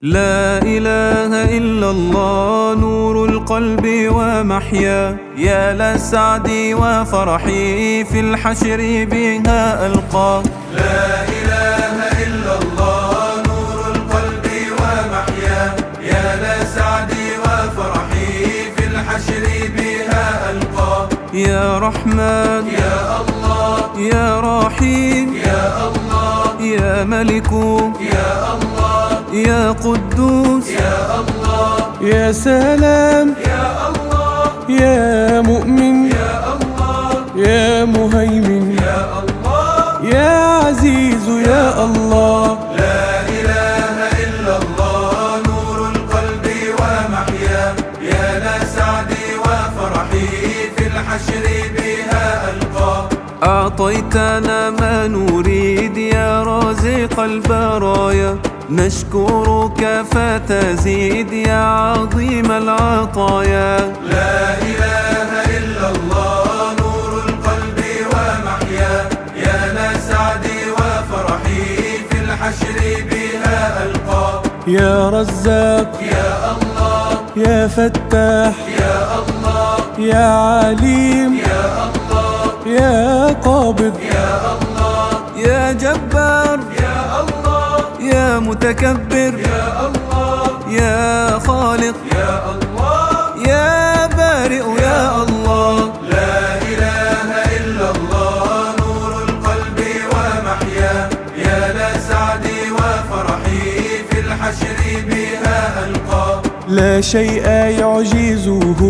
لا إله إلا الله نور القلب ومحيا، يا لسعدي وفرحي في الحشر بها ألقى. لا إله إلا الله نور القلب ومحيا، يا لسعدي وفرحي في الحشر بها ألقى. يا رحمن يا الله، يا رحيم يا الله، يا ملك يا الله، يا قدوس يا الله، يا سلام يا الله، يا مؤمن يا الله، يا مهيمن يا الله، يا عزيز يا الله. لا إله إلا الله نور القلب ومحيا، يا لسعدي وفرحي في الحشر بها ألقى. أعطيتنا ما نريد يا رازق البرايا، نشكرك فتزيد يا عظيم العطايا. لا إله إلا الله نور القلب ومحيا، يا لسعدي وفرحي في الحشر بها ألقى. يا رزاق يا الله، يا فتاح يا الله، يا عليم يا الله، يا قابض يا الله، يا جبار يا الله، يا متكبر يا الله، يا خالق يا الله، يا بارئ يا الله. لا إله إلا الله نور القلب ومحيا، يا لسعدي وفرحي في الحشر بها ألقى. لا شيء يعجزه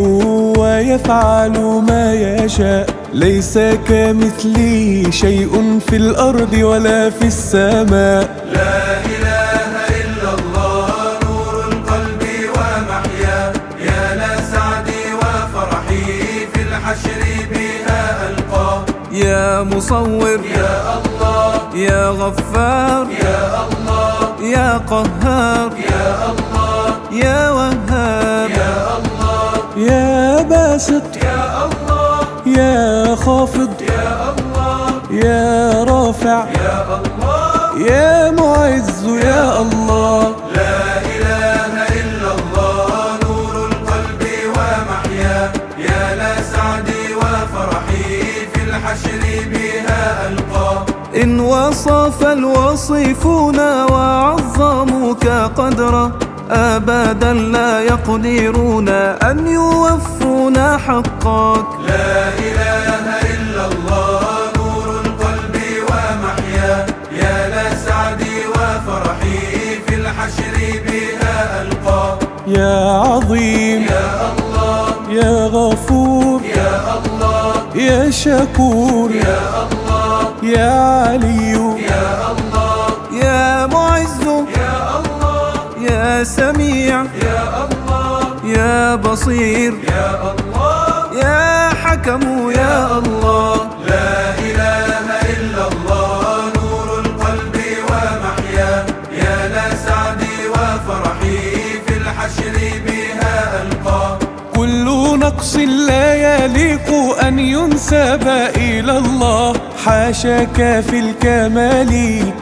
ويفعل ما يشاء، ليس كمثله شيء في الأرض ولا في السماء. لا إله إلا الله نور القلب ومحيا، يا لسعدي وفرحي في الحشر بها ألقى. يا مصور يا الله، يا غفار يا الله، يا قهار يا الله، يا وهاب يا الله، يا باسط يا الله، يا خافض يا الله، يا رافع يا الله، يا معز يا الله. لا إله إلا الله نور القلب ومحيا، يا لسعدي وفرحي في الحشر بها ألقى. إن وصف الوصيفون وعظموك قدرا، أبدا لا يقدرون أن يوفون حقك. لا إله إلا الله نور القلب ومحيا، يا لسعدي وفرحي في الحشر بها ألقى. يا عظيم يا الله، يا غفور يا الله، يا شكور يا الله، يا علي يا الله، يا معز يا الله، يا سميع يا الله، يا بصير يا الله، يا حكم يا الله. لا إله إلا الله نور القلب ومحيا، يا لسعدي وفرحي في الحشر بها ألقى. كل نقص لا يليق أن ينسب إلى الله، حاشاك في الكمال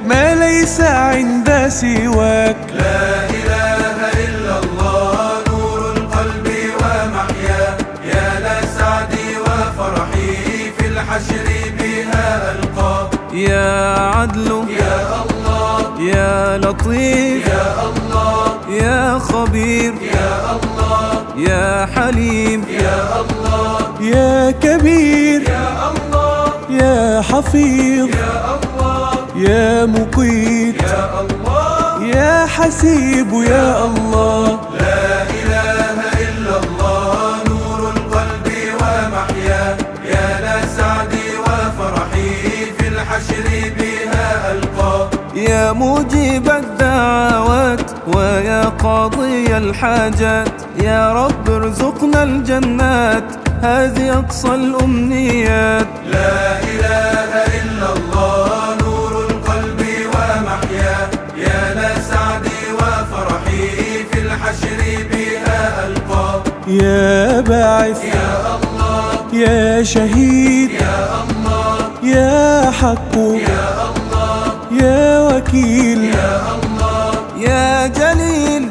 ما ليس عند سواك. لا إله إلا الله نور القلب ومحيا، يا لسعدي وفرحي في الحشر بها ألقى. يا عدل يا الله، يا لطيف يا الله، يا خبير يا الله، يا حليم يا الله، يا كبير يا الله، يا حفيظ يا الله، يا مقيت يا الله، يا حسيب يا الله. لا إله إلا الله نور القلب ومحيا، يا لسعدي وفرحي في الحشر بها ألقى. يا مجيب الدعوات ويا قاضي الحاجات، يا رب ارزقنا الجنات هذه أقصى الأمنيات. لا إله إلا الله نور القلب ومحيا، يا لسعدي وفرحي في الحشر بها ألقى. يا باعث يا الله، يا شهيد يا الله، يا حق يا الله، يا وكيل يا الله، يا جليل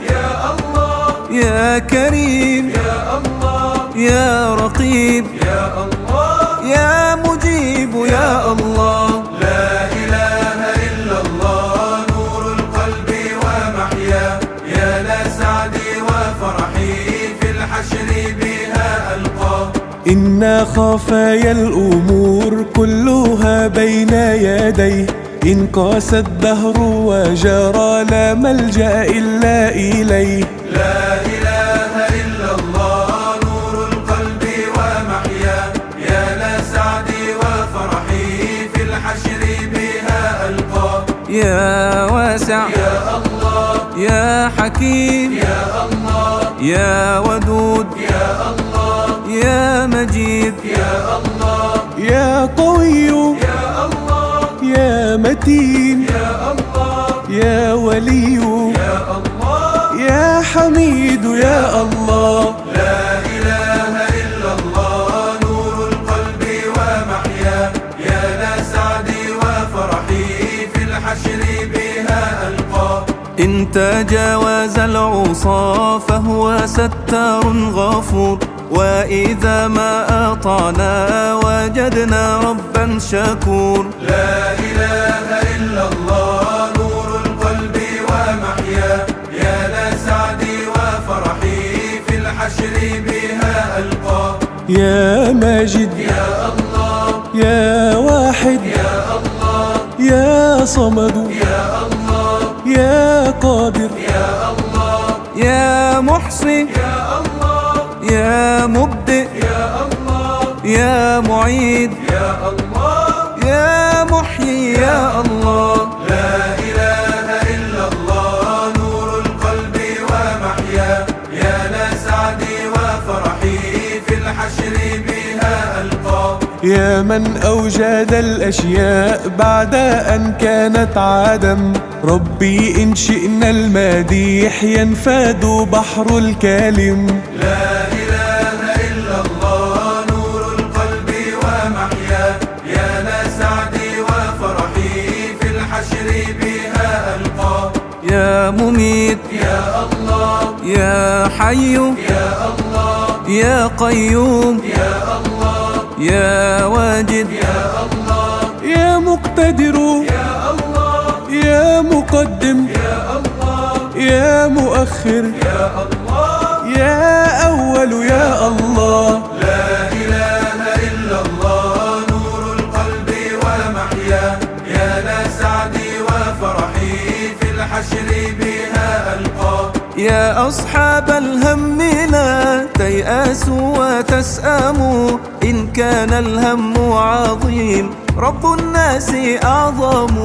إن خفايا الأمور كلها بين يديه، إن قاس الدهر وجرى لا ملجأ إلا إليه. لا إله إلا الله نور القلب ومحياه، يا لسعدي وفرحي في الحشر بها ألقاه. يا واسع يا الله يا حكيم يا الله يا ودود يا الله يا مجيد يا الله يا قوي يا الله يا متين يا الله يا ولي يا الله يا حميد يا الله. لا إله إلا الله نور القلب ومحياه، يا لسعدي وفرحي في الحشر بها ألقاه. إن تجاوز العصى فهو ستار غفور، وإذا ما أطعنا وجدنا ربا شكور. لا إله إلا الله نور القلب ومحياه، يا لسعدي وفرحي في الحشر بها ألقاه. يا ماجد يا الله يا واحد يا الله يا صمد يا الله يا قادر يا الله يا محصي يا الله يا مبدئ يا الله يا معيد يا الله يا محيي يا الله. لا إله إلا الله نور القلب ومحياه، يا لسعدي وفرحي في الحشر بها ألقاه. يا من أوجد الأشياء بعد أن كانت عدم، ربي إن شئنا المديح ينفاد بحر الكلم. لا إله إلا الله نور القلب ومحياه، يا لسعدي وفرحي في الحشر بها ألقاه. يا مميت يا الله يا حي يا الله يا قيوم يا الله يا واجد يا الله يا مقتدر يا الله يا مقدم يا الله يا مؤخر يا الله يا أول يا الله. لا إله إلا الله نور القلب ومحياه، يا لسعدي وفرحي في الحشر بها ألقاه. يا أصحاب الهم لا تيأسوا وتسأموا، إن كان الهم عظيم رب الناس أعظم.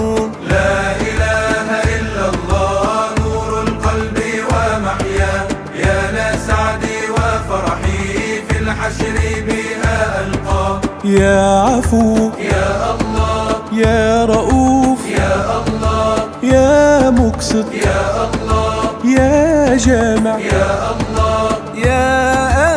لا إله إلا الله نور القلب ومحياه، يا لسعدي وفرحي في الحشر بها ألقاه. يا عفو يا الله يا رؤوف يا الله يا مقسط يا الله يا جامع يا الله يا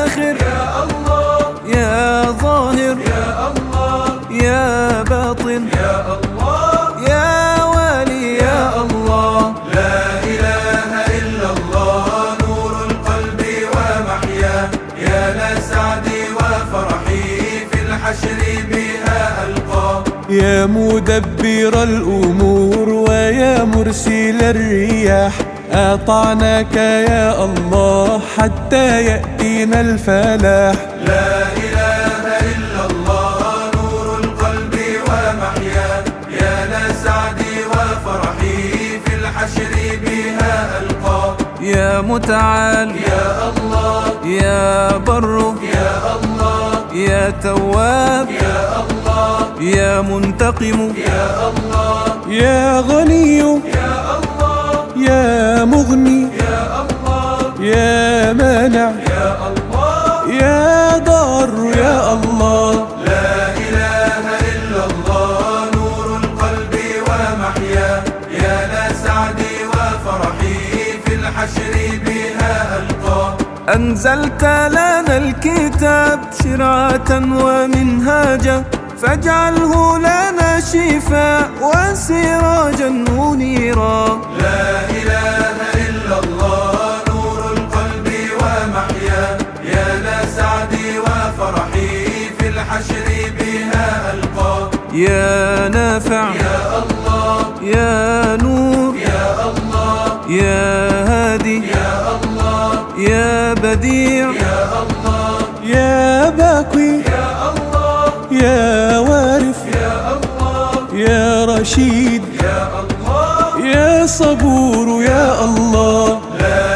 آخر يا الله يا ظاهر يا الله يا باطن يا الله يا والي يا الله. لا إله إلا الله نور القلب ومحياه، يا لسعدي وفرحي في الحشر بها ألقاه. يا مدبر الأمور ويا مرسل الرياح، أطعناك يا الله حتى يأتينا الفلاح. لا إله إلا الله نور القلب ومحياه، يا لسعدي وفرحي في الحشر بها ألقاه. يا متعال يا الله يا بر يا الله يا تواب يا الله يا منتقم يا الله يا غني يا الله يا مغني يا الله يا مانع يا الله يا ضار يا الله. لا إله إلا الله نور القلب ومحياه، يا لسعدي وفرحي في الحشر بها ألقاه. أنزلت لنا الكتاب شرعة ومنهاجا، فاجعله لنا شفاء وسراجا منيرا. لا إله إلا الله نور القلب ومحياه، يا لسعدي وفرحي في الحشر بها ألقاه. يا نافع يا الله يا نور يا الله يا هادي يا الله يا بديع يا الله يا باقي يا يا وارث يا الله يا رشيد يا الله يا صبور يا الله. لا